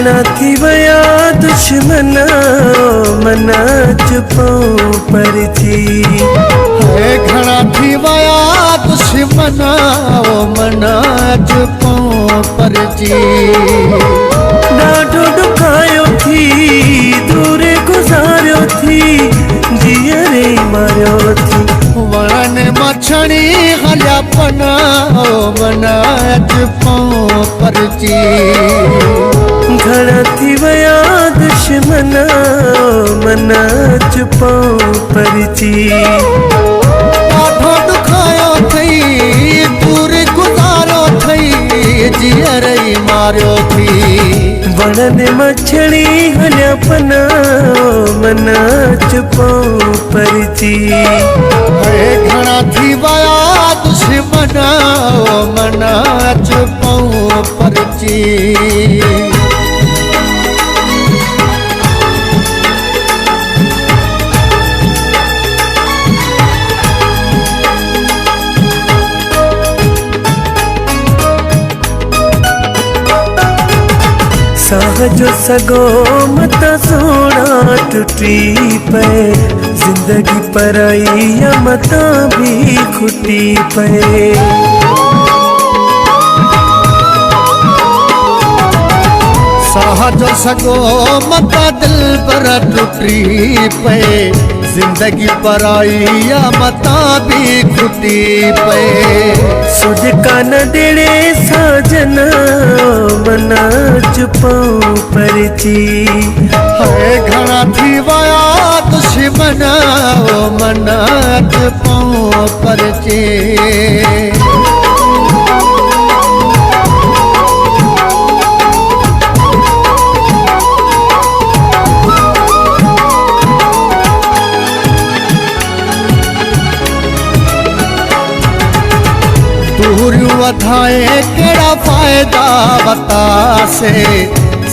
घणा थी वया दुश्मन मना चुपो परची है घणा थी वया दुश्मन मना चुपो परची ॾाढो ॾुखायो थी दूर गुज़ारियो थी जीअरे मारियो थी वण मछणी हलिया पना मना चुपो परची घणा थी वया दुश्मन मना चुपो परची ॾाढो ॾुखायो थई दूर गुज़ारो थई जीअरे मारियो थी वणन मछड़ी हलिया पना मना चुपो परची है घणा थी वया दुश्मन मना चुपो परची साहजो सगो मत सोना टूटी पे जिंदगी पराई या मता भी खुटी पे सहज सगो मत दिल पर टूटी पे जिंदगी पराई या मता भी खुटी पे सुध कान देड़े साजन मना चुपो परची है घणा थी वया दुश्मन मना चुपो परची दूरियूं वधाए केड़ा फायदा बता से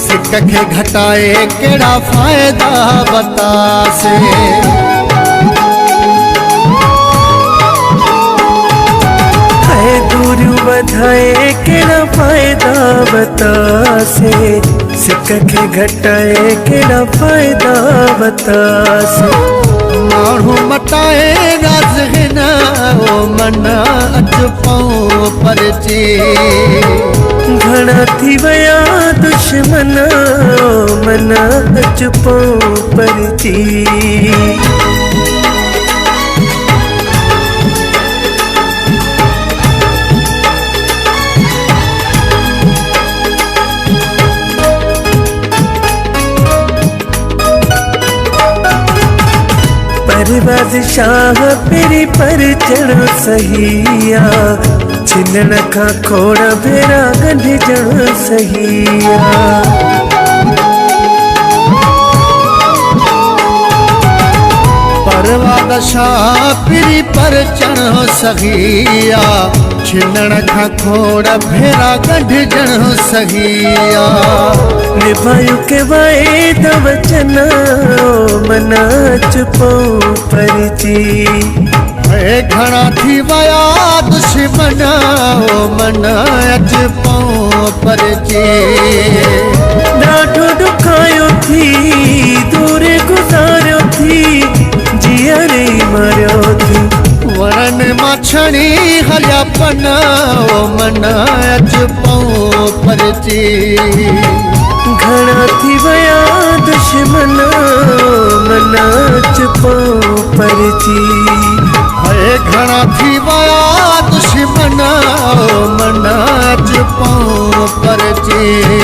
सिक के घटाए केड़ा फायदा बता से है दूरियूं वधाए केड़ा फायदा बता से सिक के घटाए केड़ा फायदा बता से माण्हू मटाए राज़ मना चुपो परची घणा थी वया दुश्मन मना चुपो परची परवाज़ शाह पेरी पर चढ़ो सहिया छिनण का खोड़ भेरा गंढजण सहिया परवाज़ शाह पेरी पर चढ़ो सहिया छिनण का खोड़ भेरा गंढजण सहिया निभायो के वायद वचन मना चुपो परची है घणा थी वया दुश्मन मना चुपो परची ॾाढो ॾुखायो थी दूर गुज़ारियो थी जीअरे मारियो थी वण मछणी हलिया पना मना चुपो परची घणा थी वया दुश्मन मना चुपो परची है घणा थी वया दुश्मन मना चुपो परची।